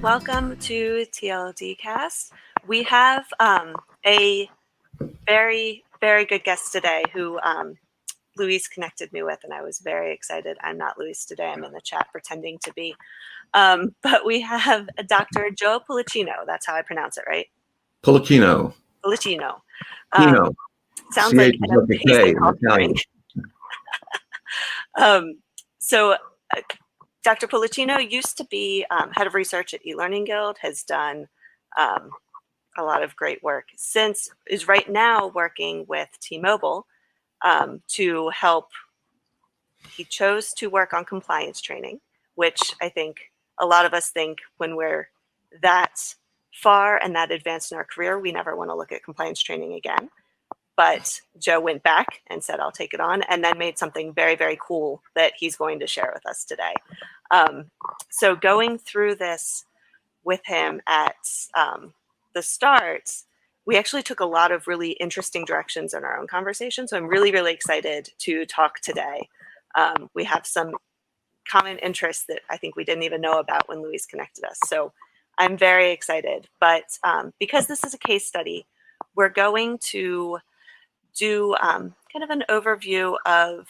welcome to TLD Cast. We have a very, very good guest today who Luis connected me with, and I was very excited. I'm not Luis today. I'm in the chat pretending to be. But we have Dr. Joe Pulichino. That's how I pronounce it, right? Pulichino. Pulichino. Sounds like an amazing offspring. So Dr. Pulichino used to be head of research at eLearning Guild, has done a lot of great work is right now working with T-Mobile to help. He chose to work on compliance training, which I think a lot of us think when we're that far and that advanced in our career, we never want to look at compliance training again. But Joe went back and said, I'll take it on, and then made something very, very cool that he's going to share with us today. So going through this with him at the start, we actually took a lot of really interesting directions in our own conversation. So I'm really, really excited to talk today. We have some common interests that I think we didn't even know about when Luis connected us. So I'm very excited. But because this is a case study, we're going to do kind of an overview of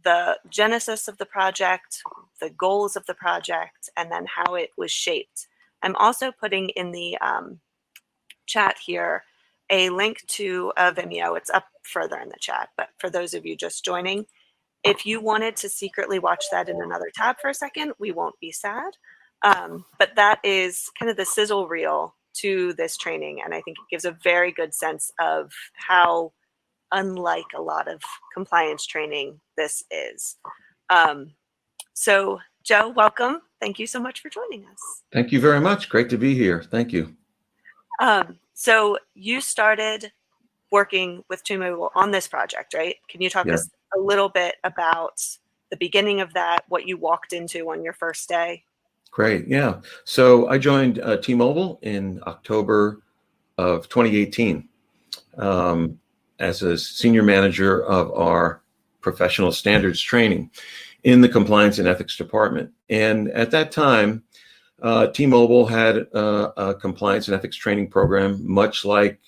the genesis of the project, the goals of the project, and then how it was shaped. I'm also putting in the chat here a link to a Vimeo. It's up further in the chat, but for those of you just joining, if you wanted to secretly watch that in another tab for a second, we won't be sad. But that is kind of the sizzle reel to this training, and I think it gives a very good sense of how unlike a lot of compliance training this is. So Joe, welcome. Thank you so much for joining us. Thank you very much. Great to be here. Thank you. So you started working with T-Mobile on this project, right? Can you talk us a little bit about the beginning of that, what you walked into on your first day? Great. Yeah. So I joined T-Mobile in October of 2018 as a senior manager of our professional standards training in the compliance and ethics department. And at that time, T-Mobile had a compliance and ethics training program, much like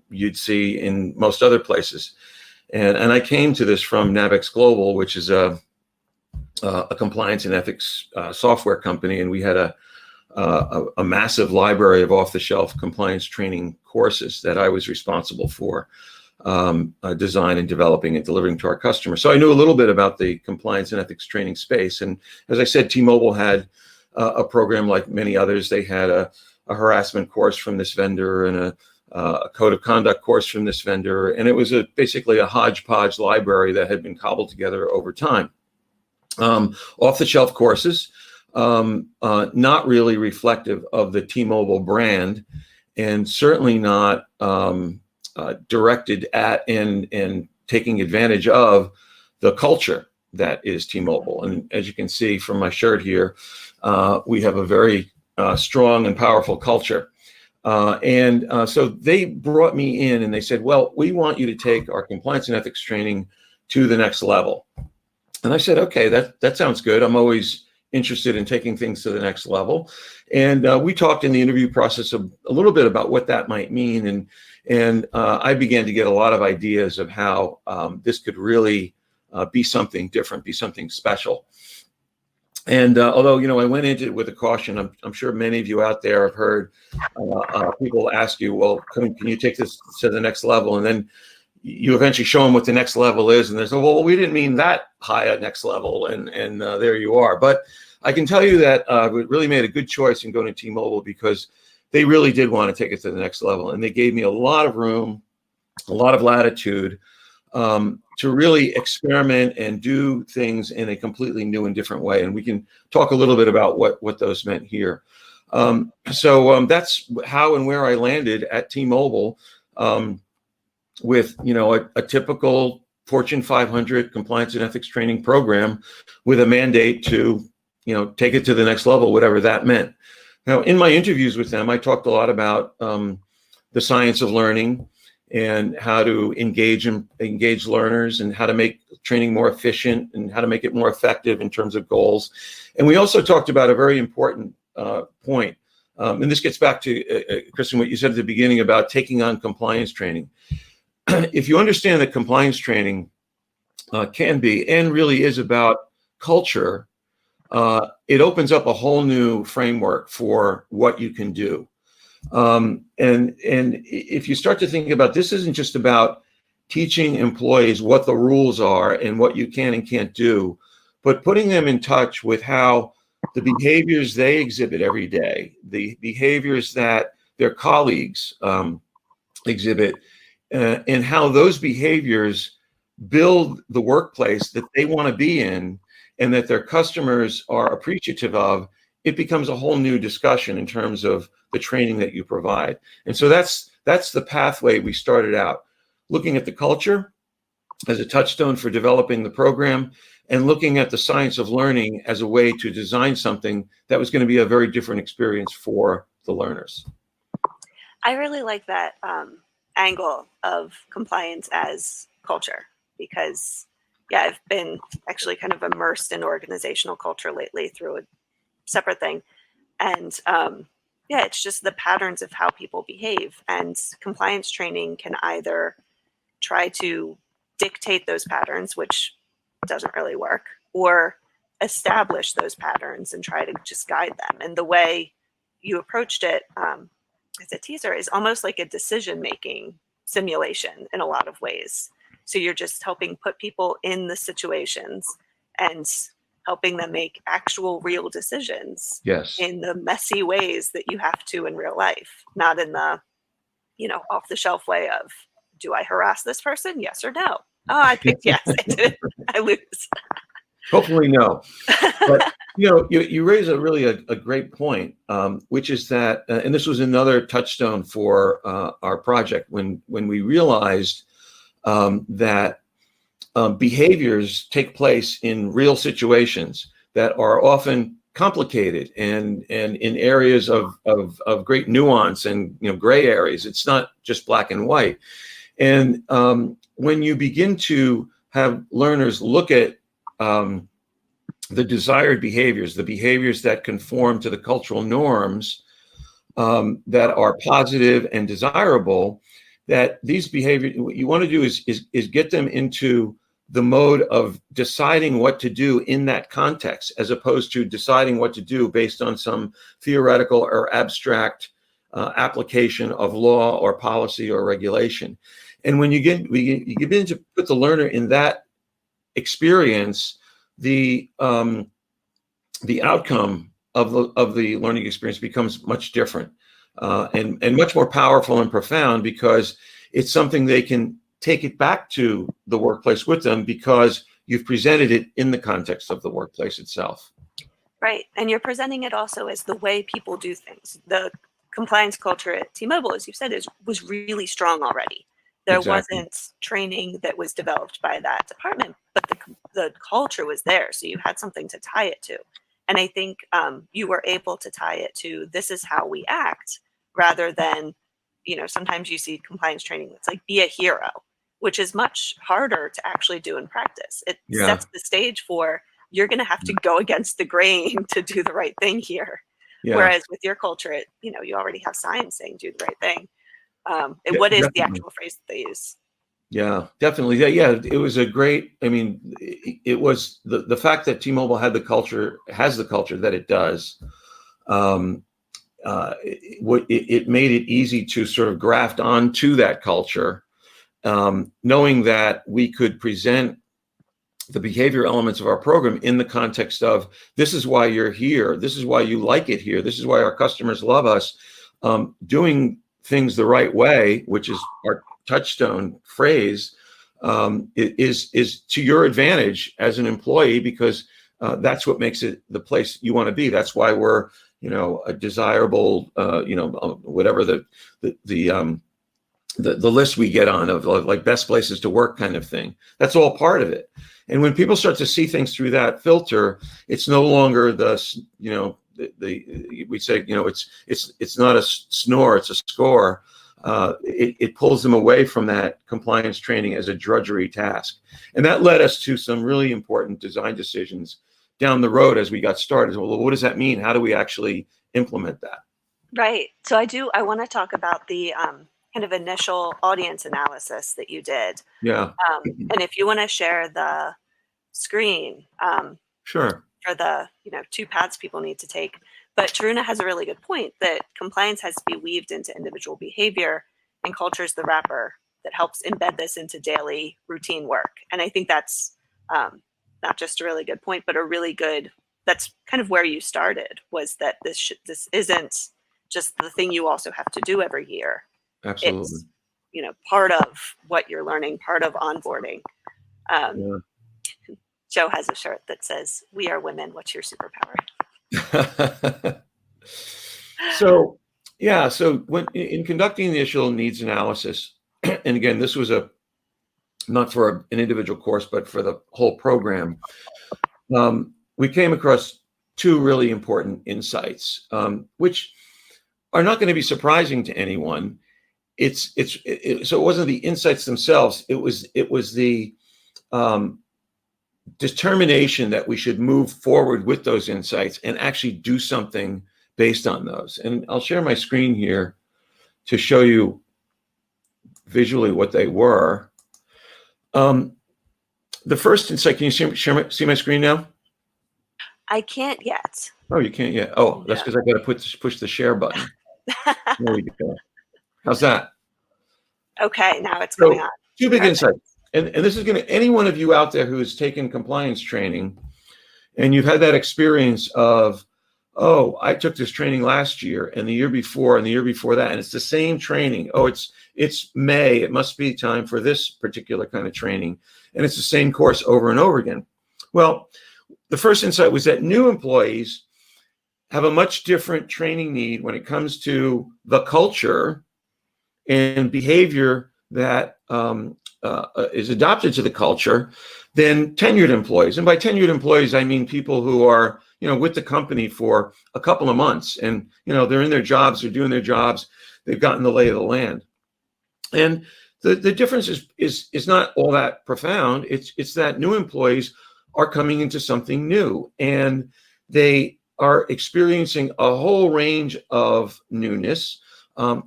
you'd see in most other places. And I came to this from Navex Global, which is a compliance and ethics software company, and we had a massive library of off-the-shelf compliance training courses that I was responsible for design and developing and delivering to our customers. So I knew a little bit about the compliance and ethics training space. And as I said, T-Mobile had a program like many others. They had a harassment course from this vendor and a code of conduct course from this vendor. And it was basically a hodgepodge library that had been cobbled together over time. Off-the-shelf courses, not really reflective of the T-Mobile brand, and certainly not directed at and taking advantage of the culture that is T-Mobile. And as you can see from my shirt here, we have a very strong and powerful culture. So they brought me in and they said, well, we want you to take our compliance and ethics training to the next level. And I said, okay, that sounds good. I'm always interested in taking things to the next level. And we talked in the interview process a little bit about what that might mean. And I began to get a lot of ideas of how this could really be something different, be something special. And although, I went into it with a caution, I'm sure many of you out there have heard people ask you, well, can you take this to the next level? And then you eventually show them what the next level is, and they say, well, we didn't mean that high a next level, and there you are. But I can tell you that we really made a good choice in going to T-Mobile because they really did want to take it to the next level, and they gave me a lot of room, a lot of latitude to really experiment and do things in a completely new and different way. And we can talk a little bit about what those meant here. So that's how and where I landed at T-Mobile. With a typical Fortune 500 compliance and ethics training program with a mandate to take it to the next level, whatever that meant. Now, in my interviews with them, I talked a lot about the science of learning and how to engage learners and how to make training more efficient and how to make it more effective in terms of goals. And we also talked about a very important point. And this gets back to, Kristen, what you said at the beginning about taking on compliance training. If you understand that compliance training can be and really is about culture, it opens up a whole new framework for what you can do. And if you start to think about this, isn't just about teaching employees what the rules are and what you can and can't do, but putting them in touch with how the behaviors they exhibit every day, the behaviors that their colleagues exhibit, and how those behaviors build the workplace that they want to be in and that their customers are appreciative of. It becomes a whole new discussion in terms of the training that you provide. And so that's the pathway we started out, looking at the culture as a touchstone for developing the program and looking at the science of learning as a way to design something that was going to be a very different experience for the learners. I really like that angle of compliance as culture because, yeah, I've been actually kind of immersed in organizational culture lately through a separate thing. And yeah, it's just the patterns of how people behave. And compliance training can either try to dictate those patterns, which doesn't really work, or establish those patterns and try to just guide them. And the way you approached it as a teaser is almost like a decision-making simulation in a lot of ways. So you're just helping put people in the situations and helping them make actual real decisions. Yes. In the messy ways that you have to in real life, not in the, off the shelf way of, do I harass this person? Yes or no? Oh, I picked yes. I did. I lose. Hopefully no. But you raise a great point, which is that, and this was another touchstone for our project when we realized that behaviors take place in real situations that are often complicated and in areas of great nuance and gray areas. It's not just black and white. And when you begin to have learners look at the desired behaviors, the behaviors that conform to the cultural norms that are positive and desirable, that these behaviors, what you want to do is get them into the mode of deciding what to do in that context, as opposed to deciding what to do based on some theoretical or abstract application of law or policy or regulation. And when you begin to put the learner in that experience, the outcome of the learning experience becomes much different and much more powerful and profound, because it's something they can take it back to the workplace with them because you've presented it in the context of the workplace itself. Right. And you're presenting it also as the way people do things. The compliance culture at T-Mobile, as you said, was really strong already. There wasn't training that was developed by that department, but the culture was there. So you had something to tie it to. And I think you were able to tie it to, this is how we act, rather than, sometimes you see compliance training that's like, be a hero, which is much harder to actually do in practice. It sets the stage for, you're going to have to go against the grain to do the right thing here. Yeah. Whereas with your culture, you already have signs saying do the right thing. What is the actual phrase that they use? Yeah, definitely. Yeah, it was a great, it was the fact that T-Mobile has the culture that it does. It made it easy to sort of graft onto that culture, knowing that we could present the behavior elements of our program in the context of, this is why you're here, this is why you like it here, this is why our customers love us. Doing things the right way, which is our touchstone phrase, is to your advantage as an employee, because that's what makes it the place you want to be. That's why we're, a desirable, whatever the list we get on of like best places to work kind of thing. That's all part of it. And when people start to see things through that filter, it's no longer we say, it's not a snore, it's a score. It pulls them away from that compliance training as a drudgery task. And that led us to some really important design decisions down the road as we got started. Well, what does that mean? How do we actually implement that. Right. So I want to talk about the kind of initial audience analysis that you did. Yeah, And if you want to share the screen sure. for the, 2 paths people need to take. But Taruna has a really good point that compliance has to be weaved into individual behavior, and culture is the wrapper that helps embed this into daily routine work. And I think that's not just a really good point, but that's kind of where you started, was that this isn't just the thing you also have to do every year. Absolutely. It's, part of what you're learning, part of onboarding. Yeah. Joe has a shirt that says, "We are women. What's your superpower?" So, yeah, so when in conducting the initial needs analysis, and again, this was not for an individual course, but for the whole program, we came across 2 really important insights, which are not going to be surprising to anyone. So it wasn't the insights themselves; it was the determination that we should move forward with those insights and actually do something based on those. And I'll share my screen here to show you visually what they were. The first insight, can you see my screen now? I can't yet. Oh, you can't yet. Oh, that's Yeah. because I got to push the share button. There we go. How's that? Okay, now it's coming on. 2 big Perfect. insights. And this is going to, any one of you out there who's taken compliance training and you've had that experience of, oh, I took this training last year and the year before and the year before that, and it's the same training. Oh, it's May. It must be time for this particular kind of training. And it's the same course over and over again. Well, the first insight was that new employees have a much different training need when it comes to the culture and behavior that is adopted to the culture than tenured employees. And by tenured employees, I mean people who are, with the company for a couple of months, and they're in their jobs, they're doing their jobs, they've gotten the lay of the land. And the difference is not all that profound. It's that new employees are coming into something new, and they are experiencing a whole range of newness,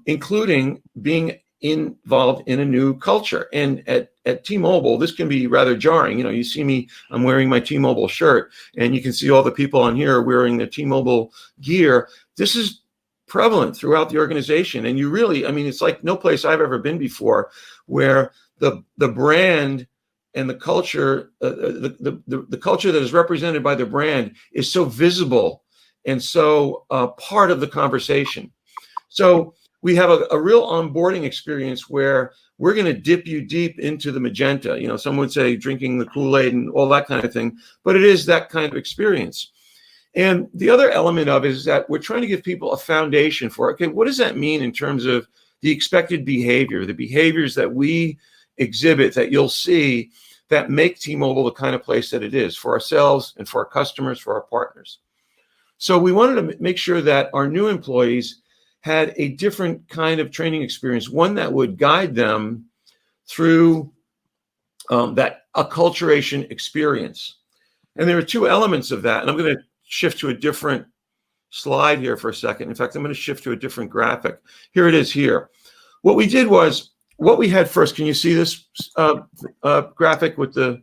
including being involved in a new culture. And at T-Mobile, this can be rather jarring. You see me, I'm wearing my T-Mobile shirt, and you can see all the people on here wearing the T-Mobile gear. This is prevalent throughout the organization. And you really, it's like no place I've ever been before where the brand and the culture, the culture that is represented by the brand is so visible and so part of the conversation. So we have a real onboarding experience where we're going to dip you deep into the magenta. Some would say drinking the Kool-Aid and all that kind of thing, but it is that kind of experience. And the other element of it is that we're trying to give people a foundation for, okay, what does that mean in terms of the expected behavior, the behaviors that we exhibit that you'll see that make T-Mobile the kind of place that it is for ourselves and for our customers, for our partners. So we wanted to make sure that our new employees had a different kind of training experience, one that would guide them through that acculturation experience. And there are 2 elements of that. And I'm going to shift to a different slide here for a second. In fact, I'm going to shift to a different graphic. Here it is here. What we did was, what we had first, can you see this graphic with the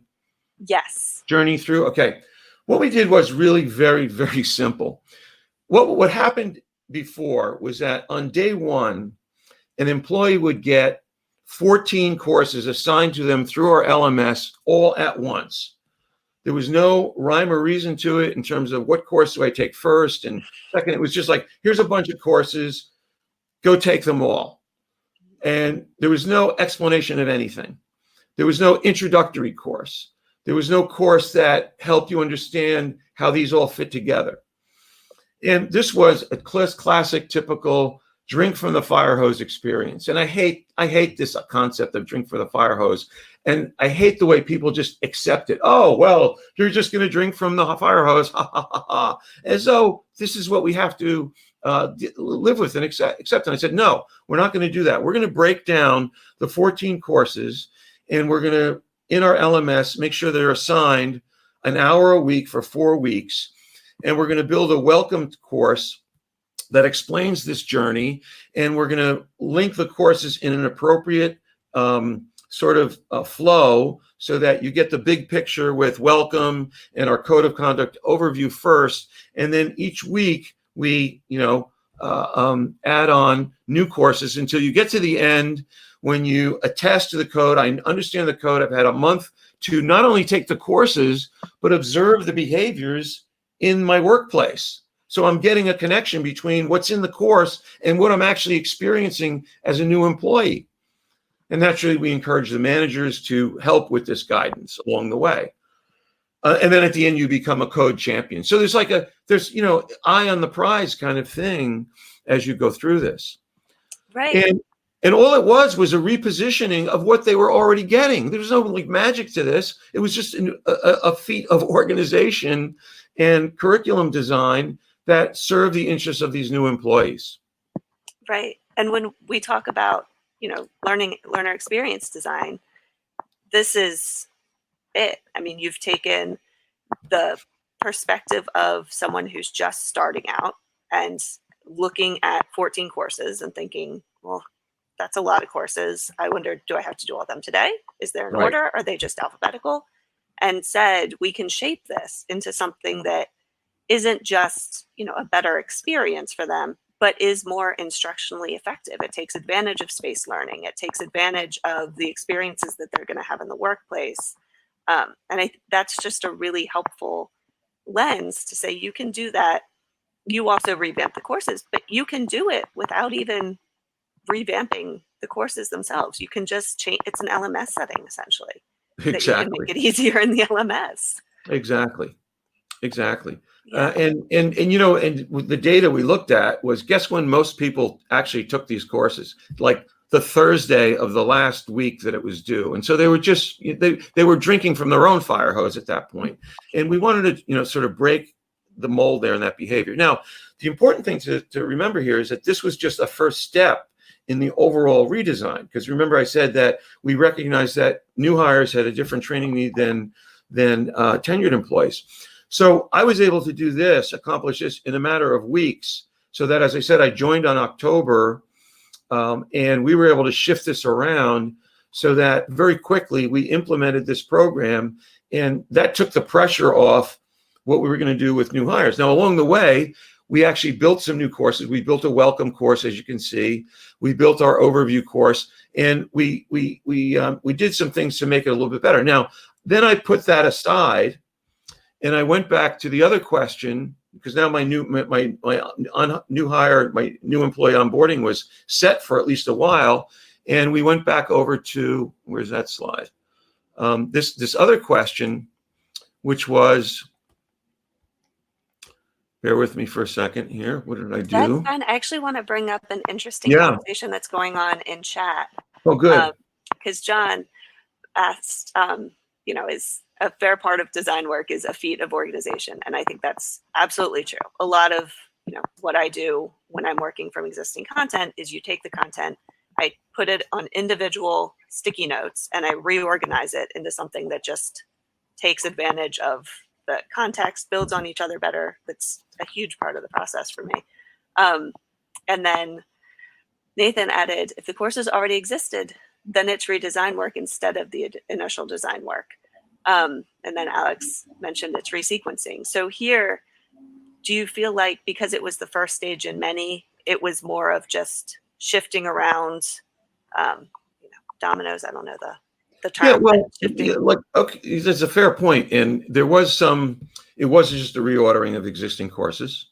Yes. journey through? Okay. What we did was really very, very simple. What happened before was that on day 1, an employee would get 14 courses assigned to them through our LMS all at once. There was no rhyme or reason to it in terms of what course do I take first and second. It was just like, here's a bunch of courses, go take them all. And there was no explanation of anything. There was no introductory course. There was no course that helped you understand how these all fit together. And this was a classic, typical drink from the fire hose experience. And I hate this concept of drink from the fire hose. And I hate the way people just accept it. Oh, well, you're just going to drink from the fire hose, ha, ha, ha, ha. As though this is what we have to live with and accept. And I said, no, we're not going to do that. We're going to break down the 14 courses, and we're going to, in our LMS, make sure they're assigned an hour a week for 4 weeks. And we're going to build a welcome course that explains this journey, and we're going to link the courses in an appropriate sort of flow so that you get the big picture with welcome and our code of conduct overview first, and then each week we add on new courses until you get to the end when you attest to the code. I understand the code. I've had a month to not only take the courses but observe the behaviors in my workplace. So I'm getting a connection between what's in the course and what I'm actually experiencing as a new employee. And naturally, we encourage the managers to help with this guidance along the way. And then at the end, you become a code champion. So there's eye on the prize kind of thing as you go through this. Right. And all it was a repositioning of what they were already getting. There was no magic to this. It was just a feat of organization and curriculum design that served the interests of these new employees. Right. And when we talk about learner experience design, this is it. I mean, you've taken the perspective of someone who's just starting out and looking at 14 courses and thinking, well, that's a lot of courses. I wonder, do I have to do all of them today? Is there an order? Are they just alphabetical? And said, we can shape this into something that isn't just, a better experience for them, but is more instructionally effective. It takes advantage of space learning. It takes advantage of the experiences that they're going to have in the workplace. And that's just a really helpful lens to say you can do that. You also revamp the courses, but you can do it without even revamping the courses themselves. You can just change. It's an LMS setting essentially. Exactly. That you can make it easier in the LMS. Exactly. Yeah. And the data we looked at was, guess when most people actually took these courses? Like the Thursday of the last week that it was due. And so they were just, they were drinking from their own fire hose at that point. And we wanted to, sort of break the mold there in that behavior. Now, the important thing to remember here is that this was just a first step in the overall redesign. Because remember, I said that we recognized that new hires had a different training need than tenured employees. So I was able to accomplish this in a matter of weeks. So that, as I said, I joined on October, and we were able to shift this around so that very quickly we implemented this program, and that took the pressure off what we were going to do with new hires. Now, along the way, we actually built some new courses. We built a welcome course, as you can see. We built our overview course, and we did some things to make it a little bit better. Now, then I put that aside, and I went back to the other question, because now my new employee onboarding was set for at least a while, and we went back over to, where's that slide? This other question, which was, bear with me for a second here. What did I do? That's fine. I actually want to bring up an interesting conversation that's going on in chat. Oh, good. Because John asked, is a fair part of design work is a feat of organization. And I think that's absolutely true. A lot of, what I do when I'm working from existing content is you take the content, I put it on individual sticky notes, and I reorganize it into something that just takes advantage of the context, builds on each other better. That's a huge part of the process for me. And then Nathan added, if the courses already existed, then it's redesign work instead of the initial design work. And then Alex mentioned it's resequencing. So here, do you feel like because it was the first stage in many, it was more of just shifting around, dominoes? I don't know the term. Yeah, well, okay, that's a fair point. And there was it wasn't just a reordering of existing courses.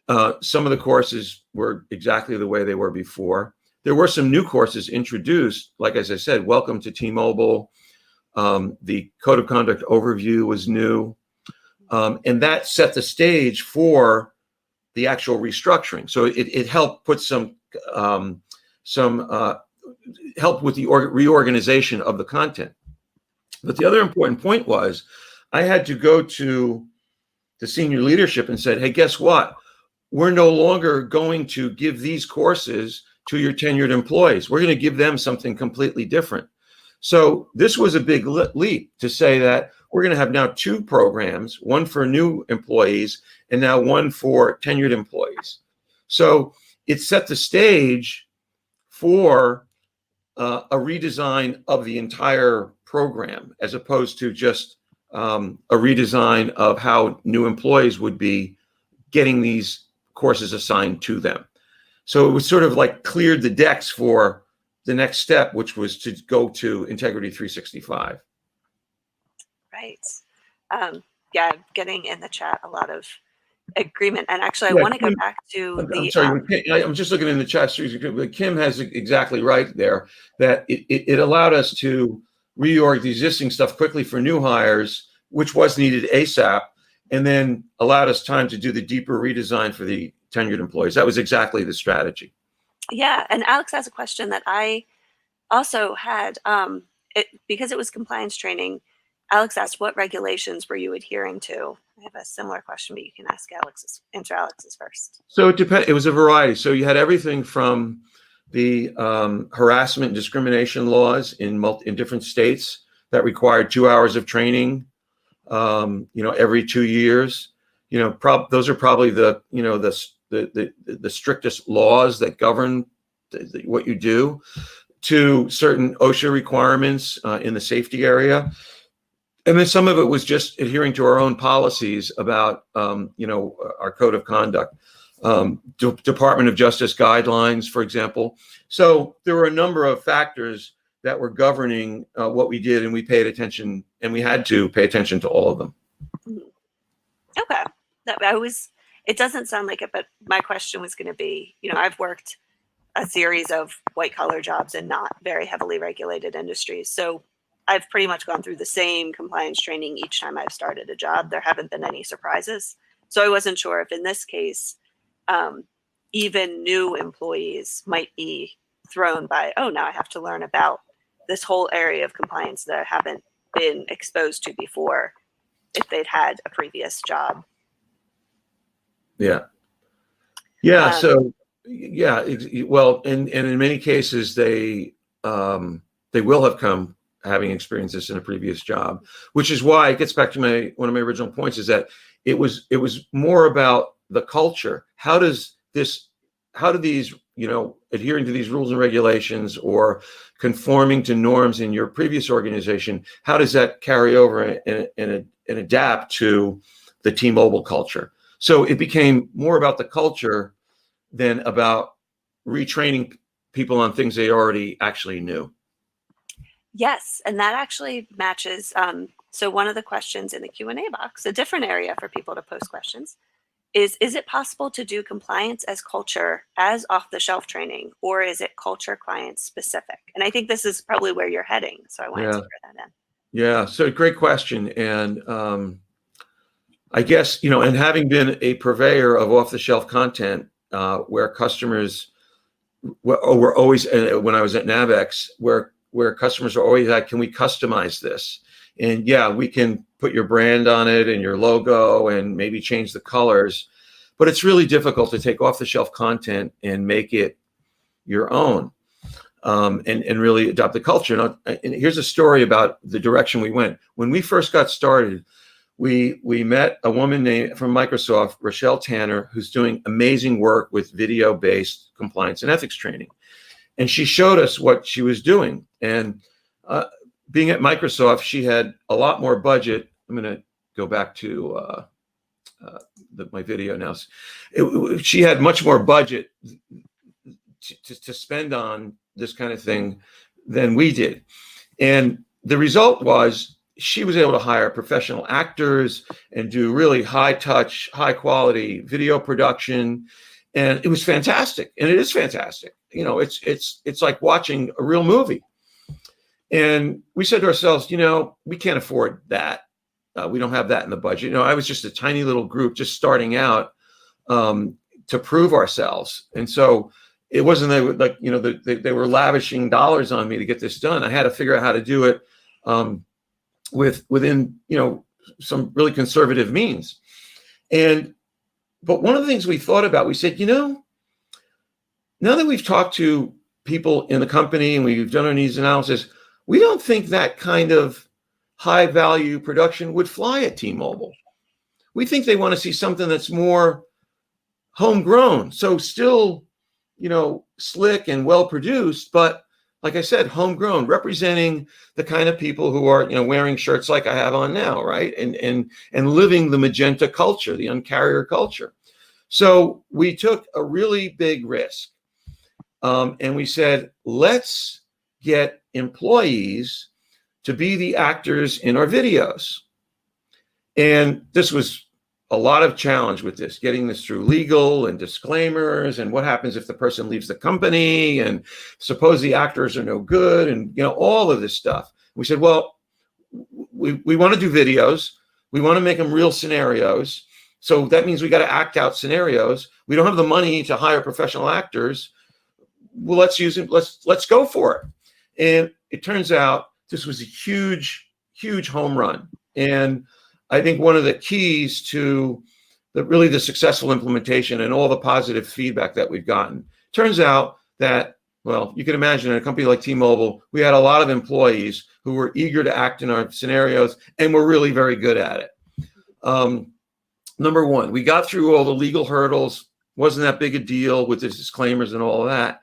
Some of the courses were exactly the way they were before. There were some new courses introduced, like, as I said, welcome to T-Mobile. The code of conduct overview was new. And that set the stage for the actual restructuring. So it helped put some help with the reorganization of the content. But the other important point was I had to go to the senior leadership and said, hey, guess what? We're no longer going to give these courses to your tenured employees. We're going to give them something completely different. So this was a big leap to say that we're going to have now two programs, one for new employees and now one for tenured employees. So it set the stage for a redesign of the entire program, as opposed to just a redesign of how new employees would be getting these courses assigned to them. So it was sort of like cleared the decks for the next step, which was to go to Integrity 365. Right. Yeah, getting in the chat a lot of agreement. And actually, I Yeah, want to go back to I'm the. sorry, I'm just looking in the chat. Kim has exactly right there, that it allowed us to reorg the existing stuff quickly for new hires, which was needed ASAP, and then allowed us time to do the deeper redesign for the tenured employees. That was exactly the strategy. Yeah, and Alex has a question that I also had. Because it was compliance training, Alex asked, what regulations were you adhering to? I have a similar question, but you can answer Alex's first. So it was a variety. So you had everything from the harassment and discrimination laws in different states that required 2 hours of training, every 2 years. Those are probably the strictest laws that govern what you do, to certain OSHA requirements in the safety area. And then some of it was just adhering to our own policies about, our code of conduct, Department of Justice guidelines, for example. So there were a number of factors that were governing what we did, and we paid attention, and we had to pay attention to all of them. Okay. It doesn't sound like it, but my question was going to be, I've worked a series of white collar jobs in not very heavily regulated industries. So I've pretty much gone through the same compliance training each time I've started a job. There haven't been any surprises. So I wasn't sure if in this case, even new employees might be thrown by, oh, now I have to learn about this whole area of compliance that I haven't been exposed to before, if they'd had a previous job. Yeah. Yeah. Well, and in many cases, they will have come having experienced this in a previous job, which is why it gets back to one of my original points, is that it was more about the culture. How do these, adhering to these rules and regulations or conforming to norms in your previous organization, how does that carry over and adapt to the T-Mobile culture? So it became more about the culture than about retraining people on things they already actually knew. Yes, and that actually matches. So one of the questions in the Q&A box, a different area for people to post questions, is it possible to do compliance as culture as off-the-shelf training, or is it culture client specific? And I think this is probably where you're heading, so I wanted to throw that in. Yeah, so great question. And I guess, and having been a purveyor of off-the-shelf content, where customers were always, when I was at Navex, where customers are always like, can we customize this? And yeah, we can put your brand on it and your logo and maybe change the colors, but it's really difficult to take off-the-shelf content and make it your own, and really adopt the culture. And here's a story about the direction we went. When we first got started, we met a woman from Microsoft, Rochelle Tanner, who's doing amazing work with video-based compliance and ethics training. And she showed us what she was doing. And being at Microsoft, she had a lot more budget. I'm going to go back to my video now. She had much more budget to spend on this kind of thing than we did. And the result was she was able to hire professional actors and do really high touch, high quality video production. And it was fantastic. And it is fantastic. It's like watching a real movie. And we said to ourselves, we can't afford that. We don't have that in the budget. I was just a tiny little group just starting out to prove ourselves. And so it wasn't they were lavishing dollars on me to get this done. I had to figure out how to do it within some really conservative means. But one of the things we thought about, we said, now that we've talked to people in the company and we've done our needs analysis, we don't think that kind of high value production would fly at T-Mobile. We think they want to see something that's more homegrown. So still, slick and well produced, but like I said, homegrown, representing the kind of people who are, wearing shirts like I have on now, right? And living the magenta culture, the uncarrier culture. So we took a really big risk. And we said, let's get employees to be the actors in our videos. And this was a lot of challenge with this, getting this through legal and disclaimers, and what happens if the person leaves the company, and suppose the actors are no good, and all of this stuff. We said, well, we want to do videos. We want to make them real scenarios. So that means we got to act out scenarios. We don't have the money to hire professional actors. Well, let's go for it. And it turns out this was a huge, huge home run. And I think one of the keys to the successful implementation and all the positive feedback that we've gotten. Turns out that, well, you can imagine in a company like T-Mobile, we had a lot of employees who were eager to act in our scenarios and were really very good at it. Number one, we got through all the legal hurdles. Wasn't that big a deal with the disclaimers and all of that.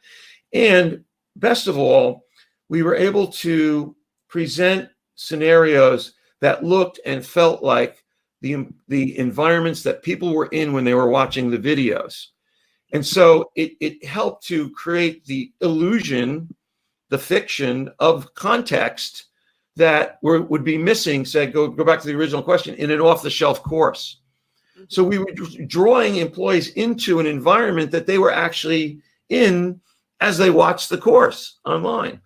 And best of all, we were able to present scenarios that looked and felt like the environments that people were in when they were watching the videos. And so it helped to create the illusion, the fiction of context that would be missing, say, go back to the original question, in an off-the-shelf course. So we were drawing employees into an environment that they were actually in as they watched the course online.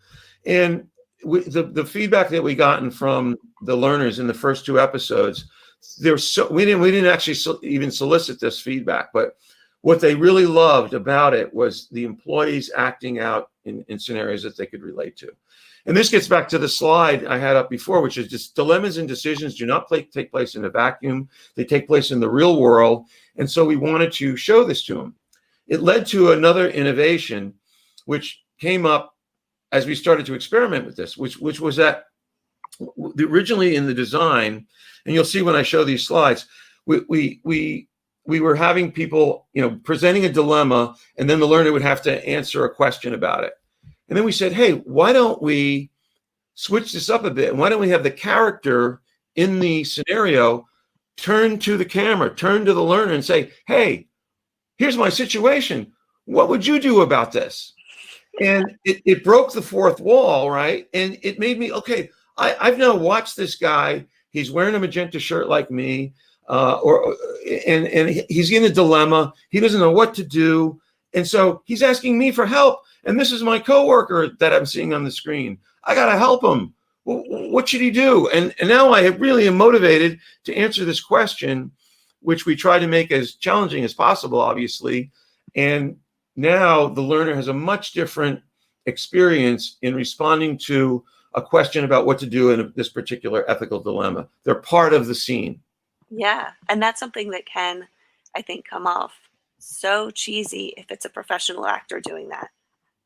And the feedback that we gotten from the learners in the first 2 episodes, we didn't actually even solicit this feedback, but what they really loved about it was the employees acting out in scenarios that they could relate to. And this gets back to the slide I had up before, which is just dilemmas and decisions do not take place in a vacuum. They take place in the real world. And so we wanted to show this to them. It led to another innovation, which came up as we started to experiment with this, which was that originally in the design, and you'll see when I show these slides, we were having people, presenting a dilemma, and then the learner would have to answer a question about it. And then we said, hey, why don't we switch this up a bit? And why don't we have the character in the scenario turn to the camera, turn to the learner and say, hey, here's my situation. What would you do about this? And it broke the fourth wall, right? And it made me, okay, I've now watched this guy. He's wearing a magenta shirt like me, and he's in a dilemma. He doesn't know what to do. And so he's asking me for help. And this is my coworker that I'm seeing on the screen. I got to help him. Well, what should he do? And now I really am motivated to answer this question, which we try to make as challenging as possible, obviously. And now the learner has a much different experience in responding to a question about what to do in this particular ethical dilemma. They're part of the scene. Yeah. And that's something that can, I think, come off so cheesy if it's a professional actor doing that,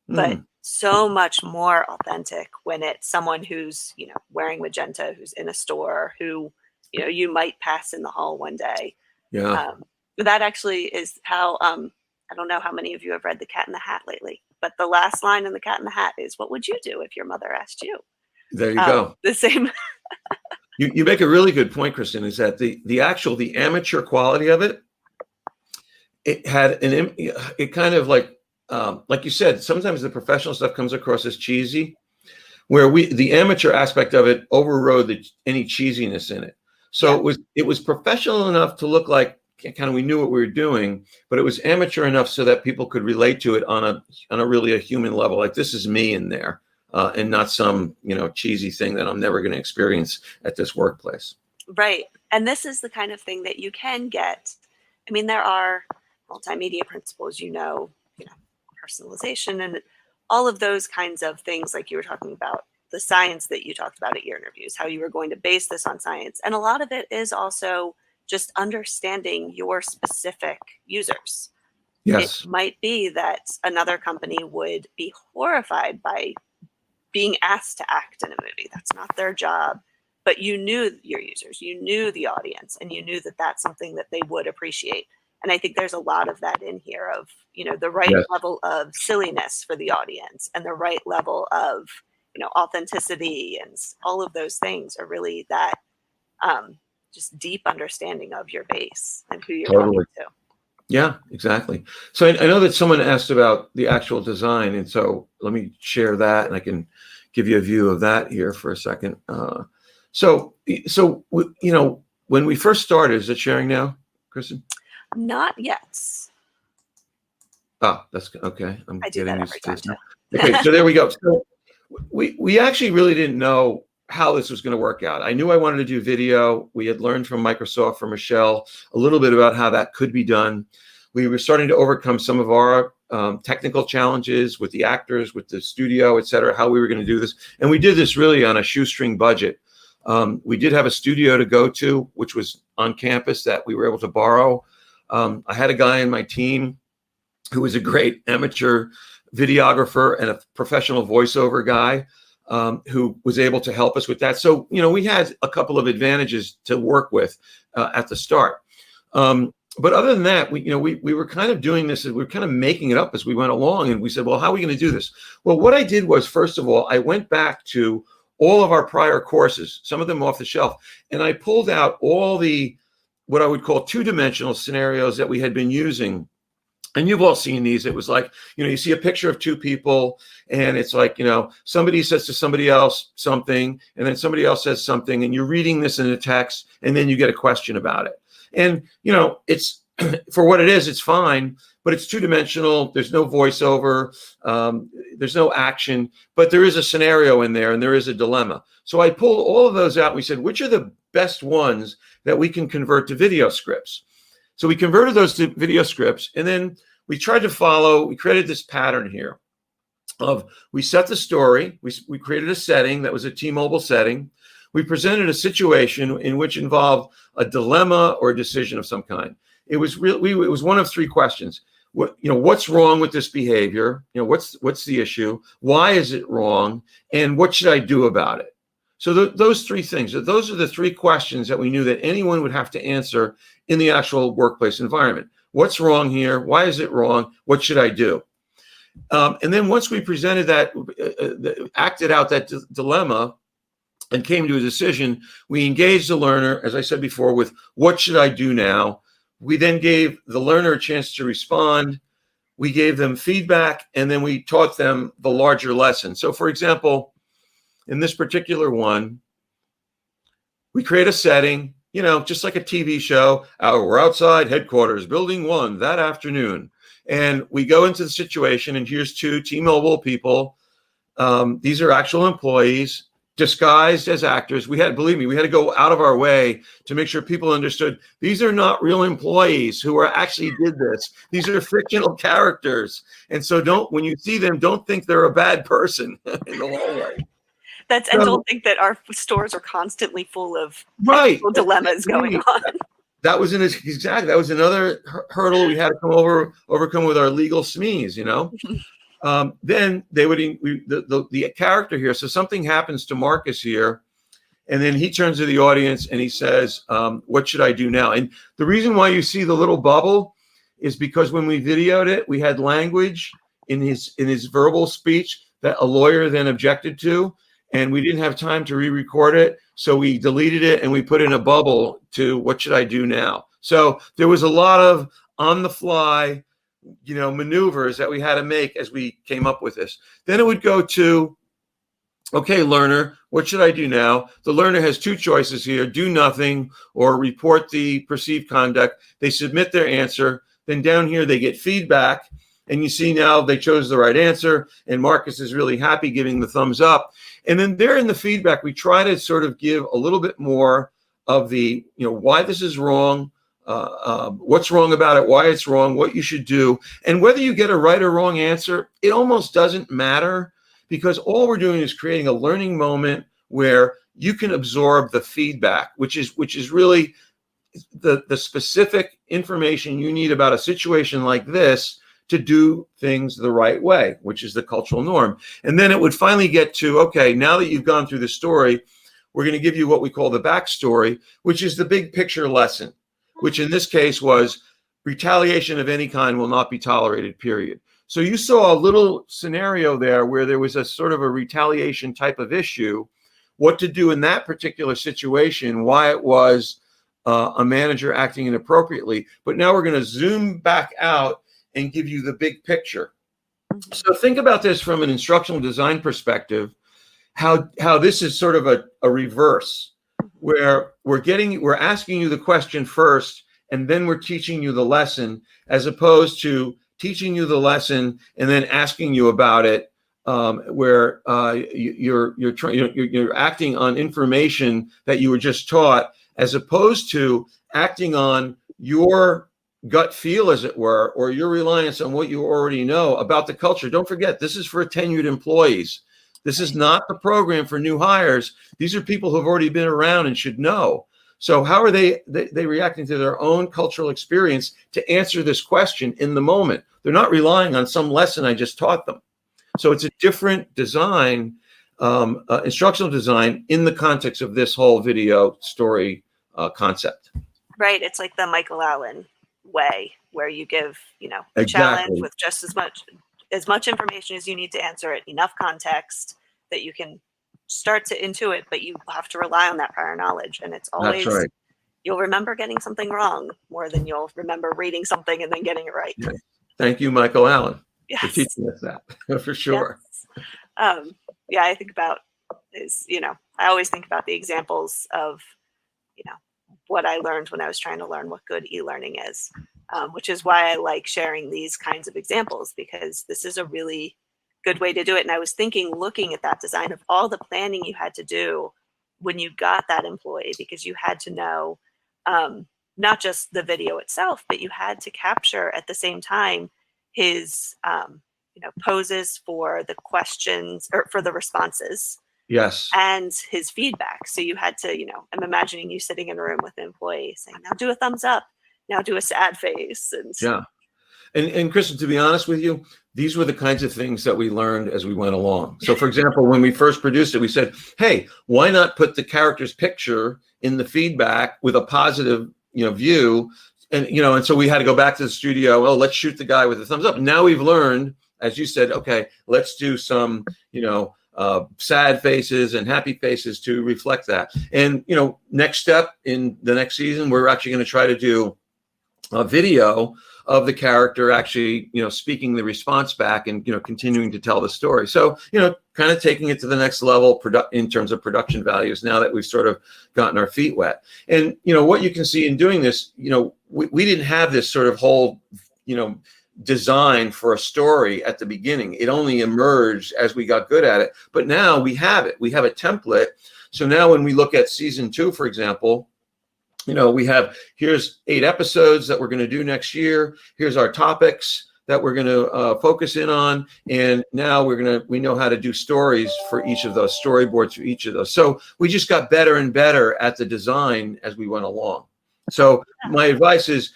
but so much more authentic when it's someone who's, wearing magenta, who's in a store, who, you might pass in the hall one day. Yeah. That actually is how, I don't know how many of you have read The Cat in the Hat lately, but the last line in The Cat in the Hat is, what would you do if your mother asked you? There you go. The same. You make a really good point, Kristen, is that the amateur quality of it, it had it kind of like you said, sometimes the professional stuff comes across as cheesy, where the amateur aspect of it overrode any cheesiness in it. So yeah. It was professional enough to look like kind of we knew what we were doing, but it was amateur enough so that people could relate to it on a really a human level. Like, this is me in there, and not some cheesy thing that I'm never going to experience at this workplace. Right, and this is the kind of thing that you can get. I mean, there are multimedia principles, personalization and all of those kinds of things, like you were talking about, the science that you talked about at your interviews, how you were going to base this on science. And a lot of it is also just understanding your specific users. Yes. It might be that another company would be horrified by being asked to act in a movie. That's not their job. But you knew your users, you knew the audience, and you knew that that's something that they would appreciate. And I think there's a lot of that in here of, the right Yes. level of silliness for the audience and the right level of, authenticity, and all of those things are really that just deep understanding of your base and who you're talking Totally. to. Yeah, exactly. So I know that someone asked about the actual design, and so let me share that, and I can give you a view of that here for a second. When we first started, is it sharing now, Kristen? Not yet. Oh, that's okay. I'm I do getting that used every to time this now. too. Okay, so there we go. So we actually really didn't know how this was going to work out. I knew I wanted to do video. We had learned from Microsoft, from Michelle, a little bit about how that could be done. We were starting to overcome some of our technical challenges with the actors, with the studio, et cetera, how we were going to do this. And we did this really on a shoestring budget. We did have a studio to go to, which was on campus that we were able to borrow. I had a guy in my team who was a great amateur videographer and a professional voiceover guy who was able to help us with that. So, we had a couple of advantages to work with at the start. But other than that, we were kind of doing this, we were kind of making it up as we went along. And we said, well, how are we going to do this? Well, what I did was, first of all, I went back to all of our prior courses, some of them off the shelf, and I pulled out all the, what I would call two-dimensional scenarios that we had been using. And you've all seen these. It was like, you see a picture of two people, and it's like, somebody says to somebody else something, and then somebody else says something, and you're reading this in a text, and then you get a question about it. And, it's for what it is, it's fine, but it's two-dimensional. There's no voiceover. There's no action, but there is a scenario in there, and there is a dilemma. So I pulled all of those out, and we said, which are the best ones that we can convert to video scripts? So we converted those to video scripts, and then we created this pattern here of, we set the story, we created a setting that was a T-Mobile setting. We presented a situation in which involved a dilemma or a decision of some kind. It was it was one of three questions. What's wrong with this behavior? What's the issue? Why is it wrong? And what should I do about it? So those three things, those are the three questions that we knew that anyone would have to answer in the actual workplace environment. What's wrong here? Why is it wrong? What should I do? And then once we presented that, acted out that dilemma and came to a decision, we engaged the learner, as I said before, with what should I do now? We then gave the learner a chance to respond. We gave them feedback, and then we taught them the larger lesson. So for example, in this particular one, we create a setting, just like a TV show. We're outside headquarters, building 1 that afternoon. And we go into the situation, and here's two T-Mobile people. These are actual employees disguised as actors. Believe me, we had to go out of our way to make sure people understood these are not real employees who actually did this. These are fictional characters. And so when you see them, don't think they're a bad person in the hallway. And don't think that our stores are constantly full of dilemmas going on. That was another hurdle we had to overcome with our legal SMEs, Then they would the character here. So something happens to Marcus here, and then he turns to the audience and he says, "What should I do now?" And the reason why you see the little bubble is because when we videoed it, we had language in his verbal speech that a lawyer then objected to. And we didn't have time to re-record it, so we deleted it and we put in a bubble to what should I do now? So there was a lot of on-the-fly, maneuvers that we had to make as we came up with this. Then it would go to, okay, learner, what should I do now? The learner has two choices here: do nothing or report the perceived conduct. They submit their answer. Then down here they get feedback. And you see now they chose the right answer, and Marcus is really happy, giving the thumbs up. And then there in the feedback, we try to sort of give a little bit more of the, why this is wrong, what's wrong about it, why it's wrong, what you should do. And whether you get a right or wrong answer, it almost doesn't matter, because all we're doing is creating a learning moment where you can absorb the feedback, which is really the specific information you need about a situation like this to do things the right way, which is the cultural norm. And then it would finally get to, okay, now that you've gone through the story, we're going to give you what we call the backstory, which is the big picture lesson, which in this case was, retaliation of any kind will not be tolerated, period. So you saw a little scenario there where there was a sort of a retaliation type of issue, what to do in that particular situation, why it was a manager acting inappropriately. But now we're going to zoom back out and give you the big picture. So think about this from an instructional design perspective, how this is sort of a reverse, where we're asking you the question first, and then we're teaching you the lesson, as opposed to teaching you the lesson and then asking you about it, where you're acting on information that you were just taught, as opposed to acting on your gut feel, as it were, or your reliance on what you already know about the culture. Don't forget, this is for tenured employees. This is not the program for new hires. These are people who have already been around and should know. So how are they reacting to their own cultural experience to answer this question in the moment? They're not relying on some lesson I just taught them. So it's a different design, instructional design, in the context of this whole video story concept. Right. It's like the Michael Allen way, where you give, a Exactly. challenge with just as much information as you need to answer it, enough context that you can start to intuit, but you have to rely on that prior knowledge. And it's always, That's right. You'll remember getting something wrong more than you'll remember reading something and then getting it right. Yeah. Thank you, Michael Allen, for Yes. teaching us that, for sure. Yes. I think about I always think about the examples of, what I learned when I was trying to learn what good e-learning is, which is why I like sharing these kinds of examples, because this is a really good way to do it. And I was thinking, looking at that design, of all the planning you had to do when you got that employee, because you had to know not just the video itself, but you had to capture at the same time his poses for the questions, or for the responses. Yes. And his feedback. So you had to, I'm imagining you sitting in a room with an employee saying, now do a thumbs up, now do a sad face. And yeah. And Kristen, to be honest with you, these were the kinds of things that we learned as we went along. So for example, when we first produced it, we said, hey, why not put the character's picture in the feedback with a positive, view? And so we had to go back to the studio. Oh, let's shoot the guy with a thumbs up. Now we've learned, as you said, okay, let's do some, sad faces and happy faces to reflect that. And, next step in the next season, we're actually going to try to do a video of the character actually, speaking the response back and, continuing to tell the story. So, kind of taking it to the next level in terms of production values, now that we've sort of gotten our feet wet. And, what you can see in doing this, we didn't have this sort of whole, design for a story at the beginning. It only emerged as we got good at it. But now we have it. We have a template. So now when we look at season 2, for example, we have, here's 8 episodes that we're going to do next year. Here's our topics that we're going to focus in on. And now we know how to do stories for each of those, storyboards for each of those. So we just got better and better at the design as we went along. So my advice is,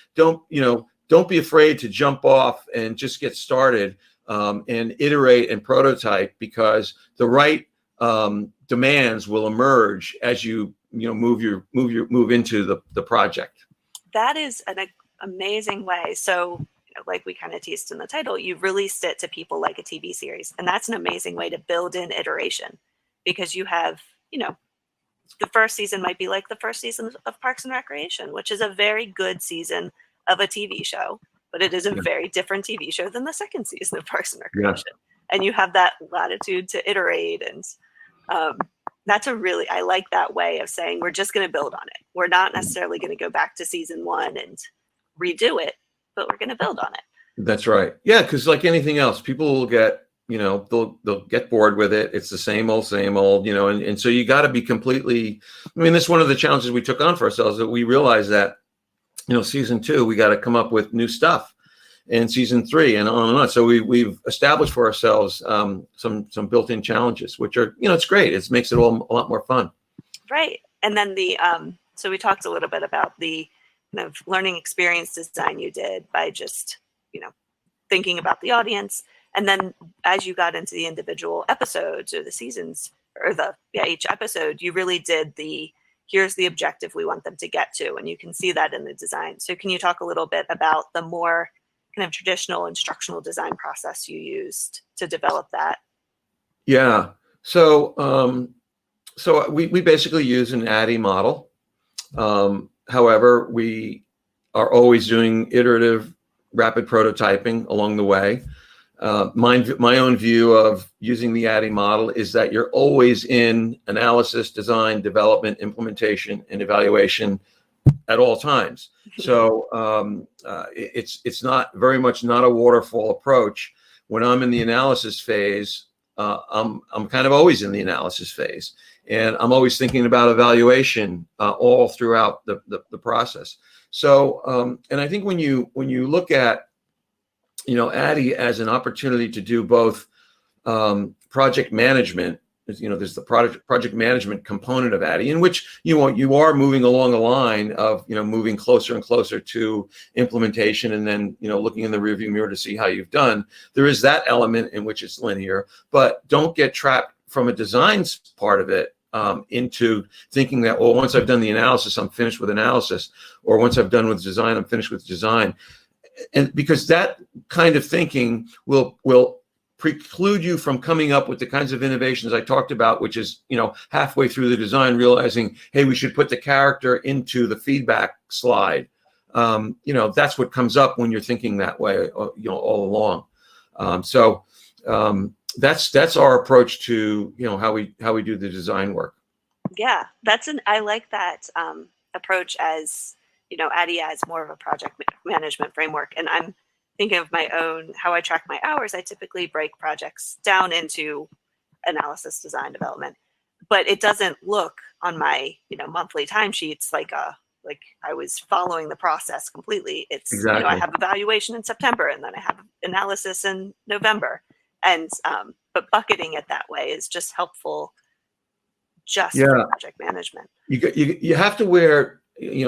don't be afraid to jump off and just get started and iterate and prototype, because the right demands will emerge as you move into the project. That is an amazing way. So, like we kind of teased in the title, you've released it to people like a TV series, and that's an amazing way to build in iteration, because you have, the first season might be like the first season of Parks and Recreation, which is a very good season of a TV show, but it is a very different TV show than the second season of Parks and Recreation. Yeah. And you have that latitude to iterate. And I like that way of saying, we're just going to build on it. We're not necessarily going to go back to season 1 and redo it, but we're going to build on it. That's right. Yeah. Cause like anything else, people will get, they'll get bored with it. It's the same old, and so you got to be completely, that's one of the challenges we took on for ourselves, that we realized that, season 2, we got to come up with new stuff, and season 3 and on and on. So we've established for ourselves some built-in challenges, which are, it's great. It makes it all a lot more fun. Right. And then so we talked a little bit about the kind of learning experience design you did by just, thinking about the audience. And then as you got into the individual episodes or the seasons, or each episode, you really did the, here's the objective we want them to get to. And you can see that in the design. So can you talk a little bit about the more kind of traditional instructional design process you used to develop that? Yeah. So we basically use an ADDIE model. However, we are always doing iterative, rapid prototyping along the way. My own view of using the ADDIE model is that you're always in analysis, design, development, implementation, and evaluation at all times. So it's not very much not a waterfall approach. When I'm in the analysis phase, I'm kind of always in the analysis phase, and I'm always thinking about evaluation all throughout the process. So and I think when you look at ADDIE as an opportunity to do both project management. There's the project management component of ADDIE, in which you are moving along a line of moving closer and closer to implementation, and then looking in the rearview mirror to see how you've done. There is that element in which it's linear, but don't get trapped from a design part of it into thinking that, well, once I've done the analysis, I'm finished with analysis, or once I've done with design, I'm finished with design. And because that kind of thinking will preclude you from coming up with the kinds of innovations I talked about, which is, halfway through the design, realizing, hey, we should put the character into the feedback slide. That's what comes up when you're thinking that way, all along. So that's our approach to, how we do the design work. Yeah, I like that approach as, ADDIE as more of a project management framework. And I'm thinking of my own, how I track my hours. I typically break projects down into analysis, design, development, but it doesn't look on my, monthly timesheets like I was following the process completely. It's, Exactly. I have evaluation in September, and then I have analysis in November. And, but bucketing it that way is just helpful for project management. You have to wear,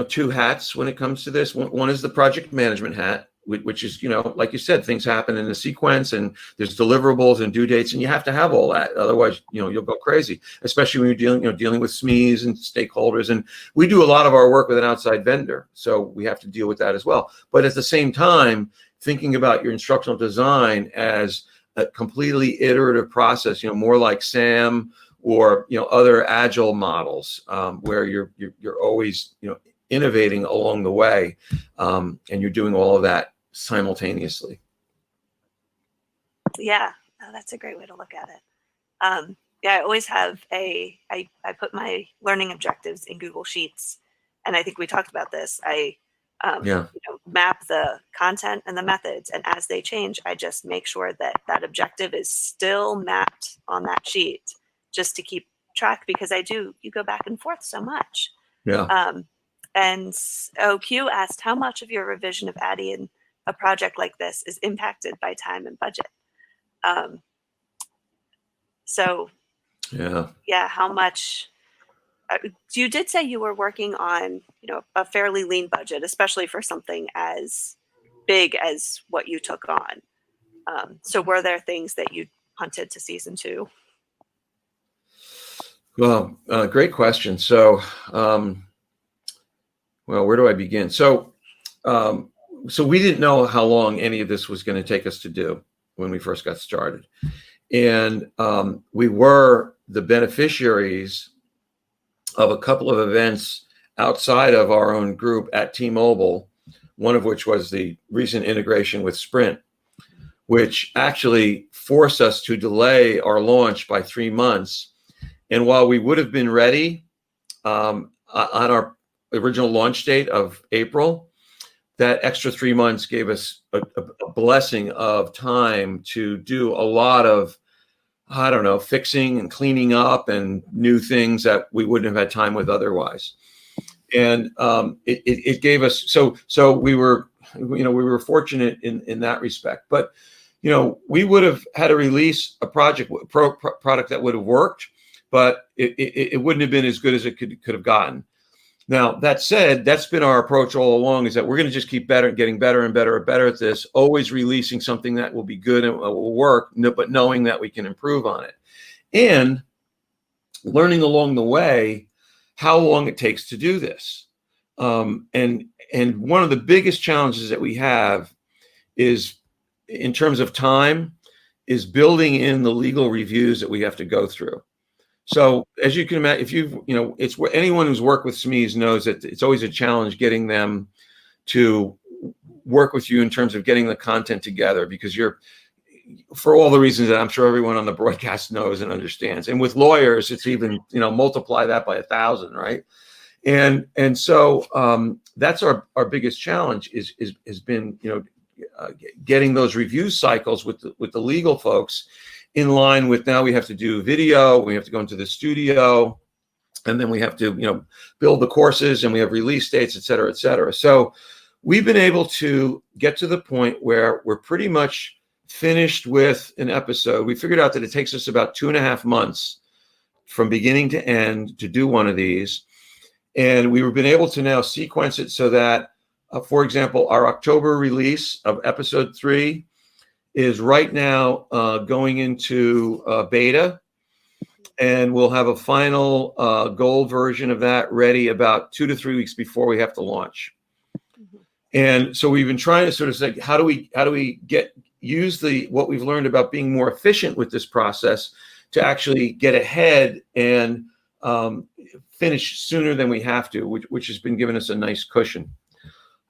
two hats when it comes to this. One is the project management hat, which is, like you said, things happen in a sequence, and there's deliverables and due dates, and you have to have all that. Otherwise, you'll go crazy, especially when you're dealing with SMEs and stakeholders. And we do a lot of our work with an outside vendor, so we have to deal with that as well. But at the same time, thinking about your instructional design as a completely iterative process, more like SAM or other agile models, where you're always innovating along the way, and you're doing all of that simultaneously. Yeah, that's a great way to look at it. I always have I put my learning objectives in Google Sheets, and I think we talked about this. I map the content and the methods, and as they change, I just make sure that objective is still mapped on that sheet, just to keep track, because you go back and forth so much. And OQ asked, how much of your revision of ADDIE in a project like this is impacted by time and budget? How much? You did say you were working on, a fairly lean budget, especially for something as big as what you took on. So were there things that you hunted to season 2? Well, great question. So, where do I begin? So we didn't know how long any of this was going to take us to do when we first got started. And we were the beneficiaries of a couple of events outside of our own group at T-Mobile, one of which was the recent integration with Sprint, which actually forced us to delay our launch by 3 months. And while we would have been ready on our original launch date of April, that extra 3 months gave us a blessing of time to do a lot of, fixing and cleaning up and new things that we wouldn't have had time with otherwise. And it gave us, so we were fortunate in that respect. But, we would have had to release a product that would have worked, but it wouldn't have been as good as it could have gotten. Now, that said, that's been our approach all along, is that we're going to just keep getting better and better and better at this, always releasing something that will be good and will work, but knowing that we can improve on it. And learning along the way how long it takes to do this. And one of the biggest challenges that we have is, in terms of time, is building in the legal reviews that we have to go through. So as you can imagine, if it's anyone who's worked with SMEs knows that it's always a challenge getting them to work with you in terms of getting the content together, because for all the reasons that I'm sure everyone on the broadcast knows and understands. And with lawyers, it's even, multiply that by 1,000, right? And so that's our biggest challenge has been, getting those review cycles with the legal folks in line with, now we have to do video, we have to go into the studio, and then we have to, build the courses, and we have release dates, et cetera, et cetera. So we've been able to get to the point where we're pretty much finished with an episode. We figured out that it takes us about 2.5 months from beginning to end to do one of these. And we've been able to now sequence it so that, for example, our October release of episode 3 is right now going into beta, and we'll have a final gold version of that ready about 2 to 3 weeks before we have to launch. And so we've been trying to sort of say, how do we use what we've learned about being more efficient with this process to actually get ahead and finish sooner than we have to, which has been giving us a nice cushion.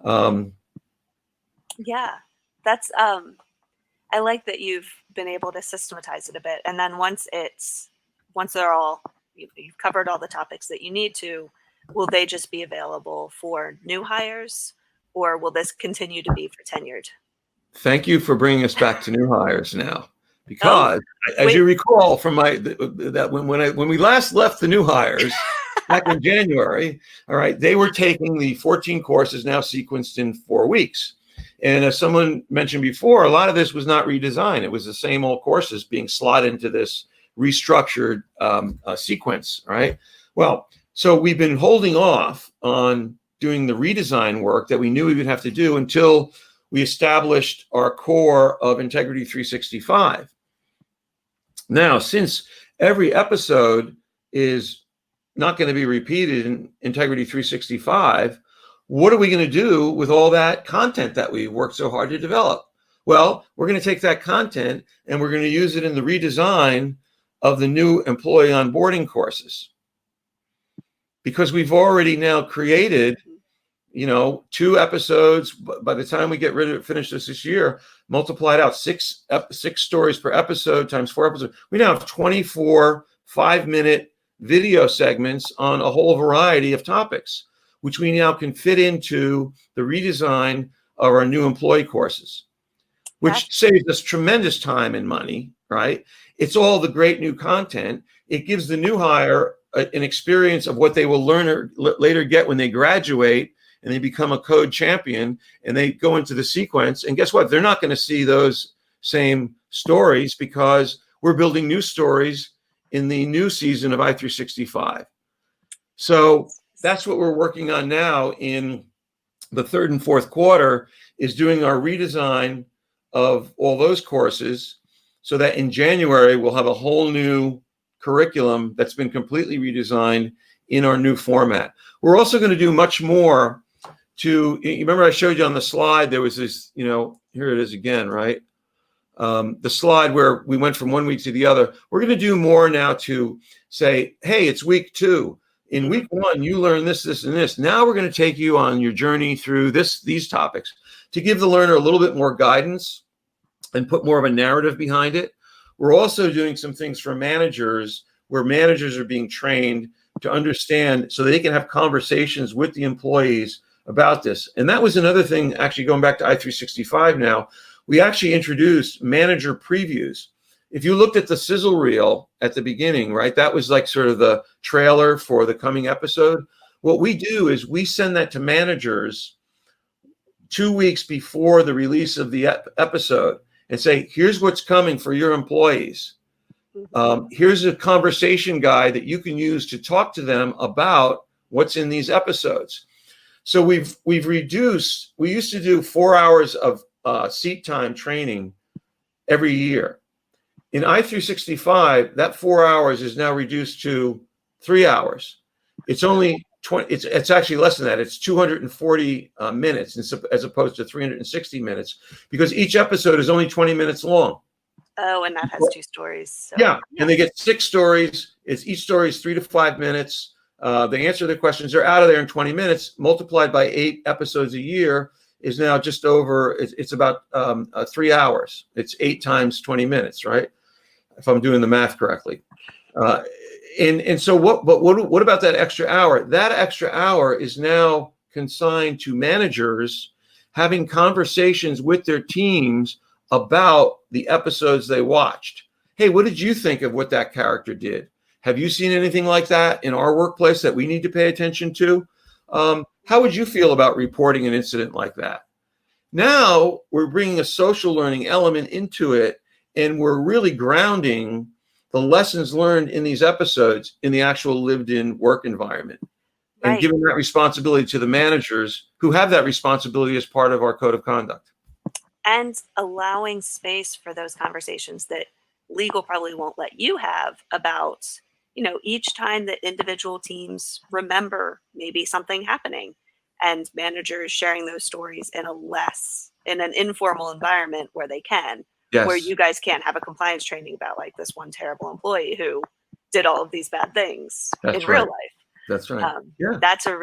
Yeah, that's I like that you've been able to systematize it a bit, and then once they're all, you've covered all the topics that you need to, will they just be available for new hires, or will this continue to be for tenured? Thank you for bringing us back to new hires now, because as you recall from when we last left the new hires back in January, all right, they were taking the 14 courses now sequenced in 4 weeks. And as someone mentioned before, a lot of this was not redesigned. It was the same old courses being slotted into this restructured sequence, right? Well, so we've been holding off on doing the redesign work that we knew we would have to do until we established our core of Integrity 365. Now, since every episode is not going to be repeated in Integrity 365, what are we going to do with all that content that we worked so hard to develop? Well, we're going to take that content and we're going to use it in the redesign of the new employee onboarding courses. Because we've already now created, 2 episodes. By the time we finish this year, multiplied out 6 stories per episode times 4 episodes. We now have 24 5-minute video segments on a whole variety of topics, which we now can fit into the redesign of our new employee courses, which saves us tremendous time and money, right? It's all the great new content. It gives the new hire an experience of what they will learn or later get when they graduate and they become a code champion and they go into the sequence. And guess what? They're not going to see those same stories because we're building new stories in the new season of i365. So that's what we're working on now in the 3rd and 4th quarter, is doing our redesign of all those courses so that in January we'll have a whole new curriculum that's been completely redesigned in our new format. We're also going to do much more you remember I showed you on the slide, there was this, here it is again, right? The slide where we went from one week to the other. We're going to do more now to say, hey, it's week 2. In week 1, you learn this, this, and this. Now we're going to take you on your journey through these topics to give the learner a little bit more guidance and put more of a narrative behind it. We're also doing some things for managers, where managers are being trained to understand so they can have conversations with the employees about this. And that was another thing, actually going back to i365 now, we actually introduced manager previews. If you looked at the sizzle reel at the beginning, right, that was like sort of the trailer for the coming episode. What we do is we send that to managers 2 weeks before the release of the episode and say, here's what's coming for your employees. Here's a conversation guide that you can use to talk to them about what's in these episodes. So we've reduced, we used to do 4 hours of seat time training every year. In i365, that 4 hours is now reduced to 3 hours, it's only 20. It's actually less than that. It's 240 minutes as opposed to 360 minutes, because each episode is only 20 minutes long. Oh, and that has 2 stories. So. Yeah, and they get 6 stories. Each story is 3 to 5 minutes. They answer their questions. They're out of there in 20 minutes. Multiplied by 8 episodes a year is now just over. It's about 3 hours. It's 8 times 20 minutes, right? If I'm doing the math correctly. And so what about that extra hour? That extra hour is now consigned to managers having conversations with their teams about the episodes they watched. Hey, what did you think of what that character did? Have you seen anything like that in our workplace that we need to pay attention to? How would you feel about reporting an incident like that? Now we're bringing a social learning element into it, and we're really grounding the lessons learned in these episodes in the actual lived-in work environment, and giving that responsibility to the managers who have that responsibility as part of our code of conduct. And allowing space for those conversations that legal probably won't let you have about, each time that individual teams remember maybe something happening, and managers sharing those stories in an informal environment where they can. Yes. Where you guys can't have a compliance training about like this one terrible employee who did all of these bad things in real life. That's right. That's I think that's a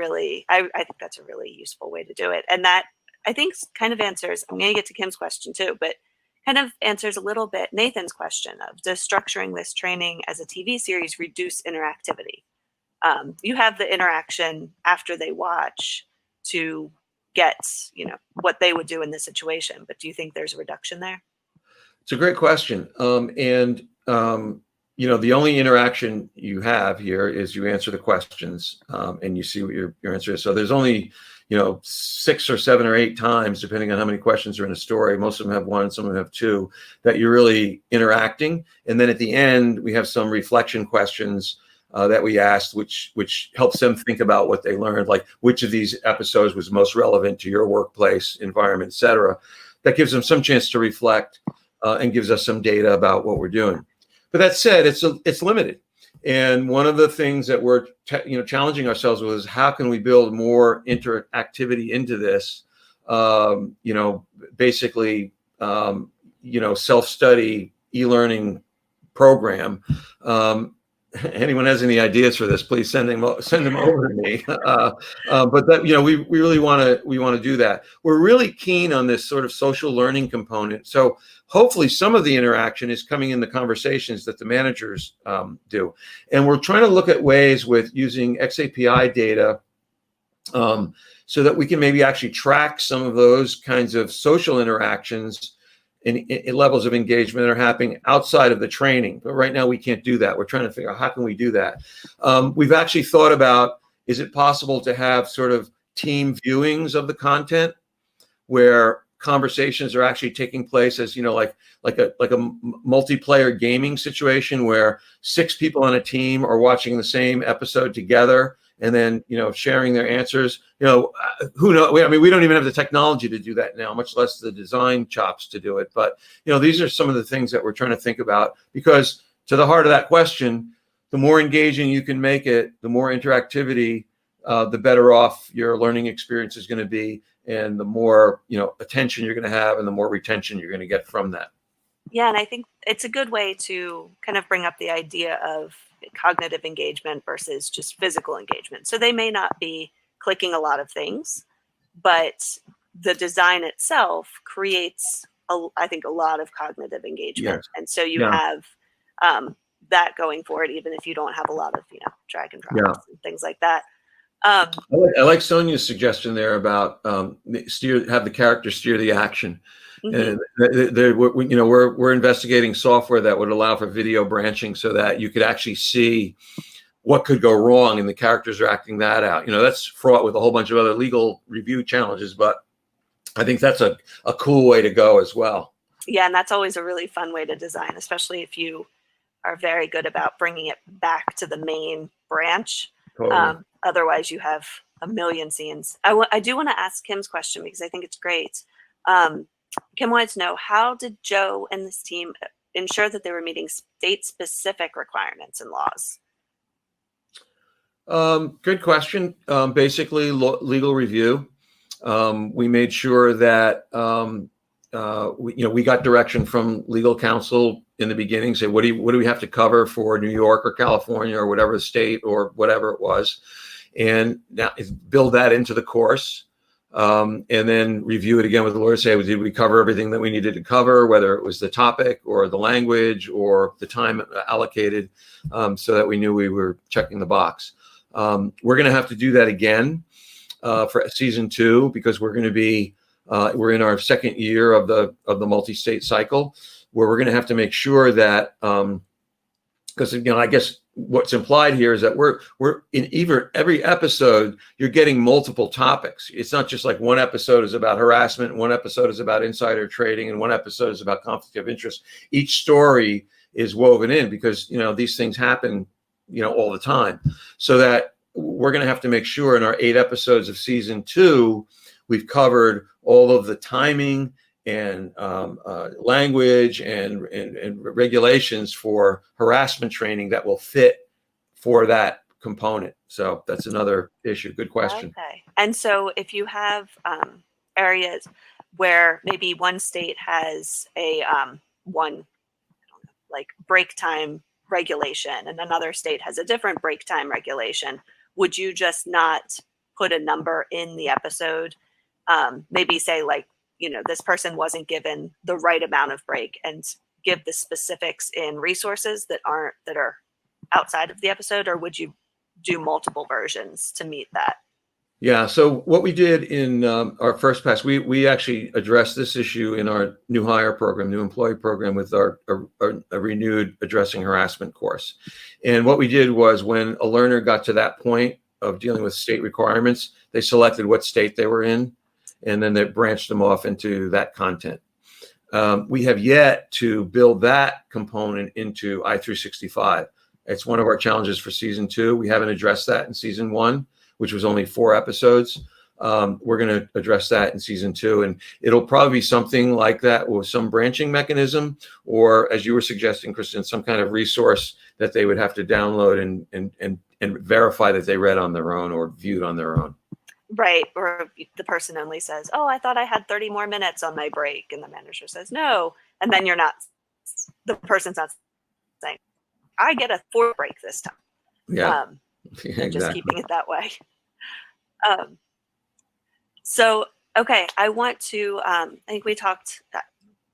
really useful way to do it. And that I think kind of answers, I'm going to get to Kim's question too, but kind of answers a little bit Nathan's question of, does structuring this training as a TV series reduce interactivity? You have the interaction after they watch to get, what they would do in this situation. But do you think there's a reduction there? It's a great question. The only interaction you have here is you answer the questions and you see what your answer is. So there's only, 6 or 7 or 8 times, depending on how many questions are in a story. Most of them have 1, some of them have 2, that you're really interacting. And then at the end, we have some reflection questions that we asked, which helps them think about what they learned, like which of these episodes was most relevant to your workplace environment, et cetera. That gives them some chance to reflect and gives us some data about what we're doing. But that said, it's limited. And one of the things that we're challenging ourselves with is, how can we build more interactivity into this? Basically, self-study e-learning program. Anyone has any ideas for this, please send them over to me. But that, we really want to do that. We're really keen on this sort of social learning component. So hopefully some of the interaction is coming in the conversations that the managers do. And we're trying to look at ways with using XAPI data so that we can maybe actually track some of those kinds of social interactions in levels of engagement that are happening outside of the training. But right now we can't do that. We're trying to figure out, how can we do that? We've actually thought about, is it possible to have sort of team viewings of the content where conversations are actually taking place as, like a multiplayer gaming situation where 6 people on a team are watching the same episode together, and then, sharing their answers. Who knows? I mean, we don't even have the technology to do that now, much less the design chops to do it. But, these are some of the things that we're trying to think about, because to the heart of that question, the more engaging you can make it, the more interactivity, the better off your learning experience is going to be, and the more, attention you're going to have, and the more retention you're going to get from that. Yeah, and I think it's a good way to kind of bring up the idea of cognitive engagement versus just physical engagement. So they may not be clicking a lot of things, but the design itself creates, I think, a lot of cognitive engagement. Yes. And so you have that going for it, even if you don't have a lot of, drag and drops and things like that. I like Sonia's suggestion there about have the character steer the action. Mm-hmm. And we're investigating software that would allow for video branching, so that you could actually see what could go wrong, and the characters are acting that out. That's fraught with a whole bunch of other legal review challenges, but I think that's a cool way to go as well. Yeah, and that's always a really fun way to design, especially if you are very good about bringing it back to the main branch. Totally. Otherwise, you have a million scenes. I do want to ask Kim's question, because I think it's great. Kim wanted to know, how did Joe and this team ensure that they were meeting state-specific requirements and laws? Good question. Basically, legal review. We made sure that we got direction from legal counsel in the beginning. Say, what do we have to cover for New York or California or whatever state or whatever it was, and now build that into the course. And then review it again with the lawyer. Say, did we cover everything that we needed to cover, whether it was the topic or the language or the time allocated, so that we knew we were checking the box. We're going to have to do that again for season 2, because we're going to be we're in our second year of the multi-state cycle, where we're going to have to make sure that because I guess what's implied here is that we're in every episode you're getting multiple topics. It's not just like one episode is about harassment, one episode is about insider trading, and one episode is about conflict of interest. Each story is woven in because these things happen all the time. So that we're going to have to make sure in our 8 episodes of season 2 we've covered all of the timing and language and regulations for harassment training that will fit for that component. So that's another issue. Good question. Okay. And so if you have areas where maybe one state has a one like break time regulation and another state has a different break time regulation, would you just not put a number in the episode? Maybe say like, this person wasn't given the right amount of break, and give the specifics in resources that are outside of the episode, or would you do multiple versions to meet that? Yeah. So what we did in our first pass, we actually addressed this issue in our new hire program, new employee program, with our renewed addressing harassment course. And what we did was, when a learner got to that point of dealing with state requirements, they selected what state they were in, and then they branched them off into that content. We have yet to build that component into I-365. It's one of our challenges for season 2. We haven't addressed that in season 1, which was only 4 episodes. We're going to address that in season 2, and it'll probably be something like that with some branching mechanism, or, as you were suggesting, Kristen, some kind of resource that they would have to download and verify that they read on their own or viewed on their own. Right. Or the person only says, "Oh, I thought I had 30 more minutes on my break," and the manager says no, and then the person's not saying, "I get a 4 break this time." Yeah. And just keeping it that way. So, okay, I want to, I think we talked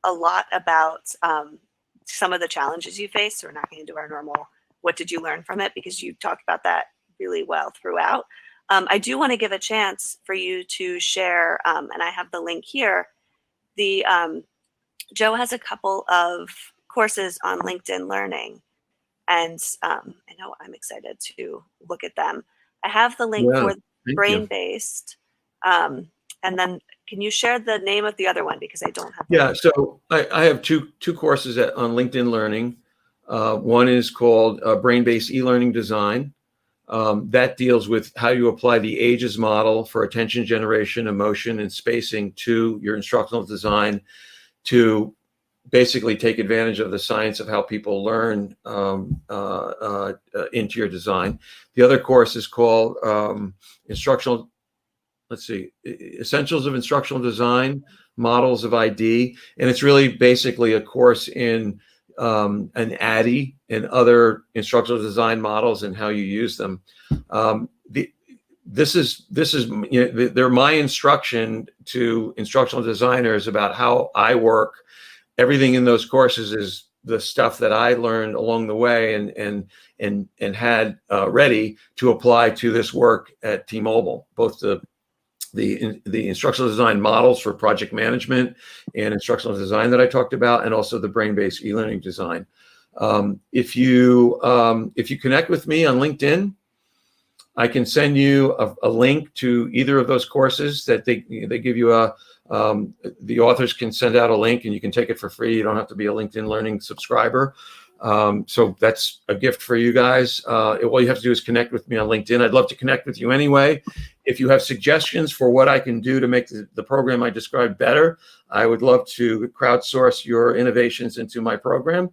a lot about some of the challenges you face. So we're not going to do our normal, what did you learn from it? Because you talked about that really well throughout. I do want to give a chance for you to share, and I have the link here. Joe has a couple of courses on LinkedIn Learning. And I know I'm excited to look at them. I have the link for brain-based. And then can you share the name of the other one, because I don't have. Yeah, so I have two courses on LinkedIn Learning. One is called Brain-Based E-Learning Design. That deals with how you apply the AGES model for attention generation, emotion, and spacing to your instructional design to basically take advantage of the science of how people learn into your design. The other course is called Essentials of Instructional Design, Models of ID. And it's really basically a course in an ADDIE and other instructional design models and how you use them. This is they're my instruction to instructional designers about how I work. Everything in those courses is the stuff that I learned along the way and had ready to apply to this work at T-Mobile, both the instructional design models for project management and instructional design that I talked about, and also the brain-based e-learning design. If you connect with me on LinkedIn, I can send you a link to either of those courses that they give you the authors can send out a link and you can take it for free. You don't have to be a LinkedIn Learning subscriber. So that's a gift for you guys. All you have to do is connect with me on LinkedIn. I'd love to connect with you anyway. If you have suggestions for what I can do to make the program I described better, I would love to crowdsource your innovations into my program.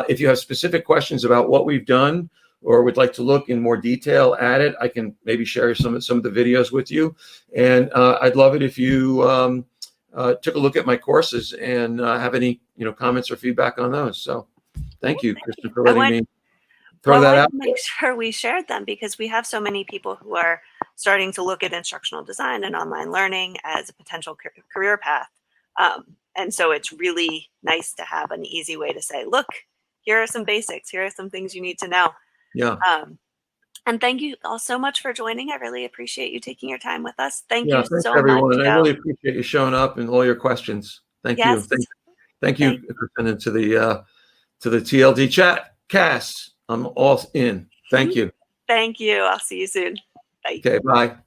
If you have specific questions about what we've done or would like to look in more detail at it, I can maybe share some of the videos with you. And I'd love it if you took a look at my courses and have any comments or feedback on those. So thank you, Kristen, for letting me throw that out. To make sure we shared them, because we have so many people who are starting to look at instructional design and online learning as a potential career path. And so it's really nice to have an easy way to say, look, here are some basics. Here are some things you need to know. Yeah. And thank you all so much for joining. I really appreciate you taking your time with us. Thank you Thanks so everyone. much, And I Joe. really appreciate you showing up and all your questions. Thank you. Thank you, Kristen, and to the TLD chat cast. I'm all in. Thank you. Thank you. I'll see you soon. Bye. Okay, bye.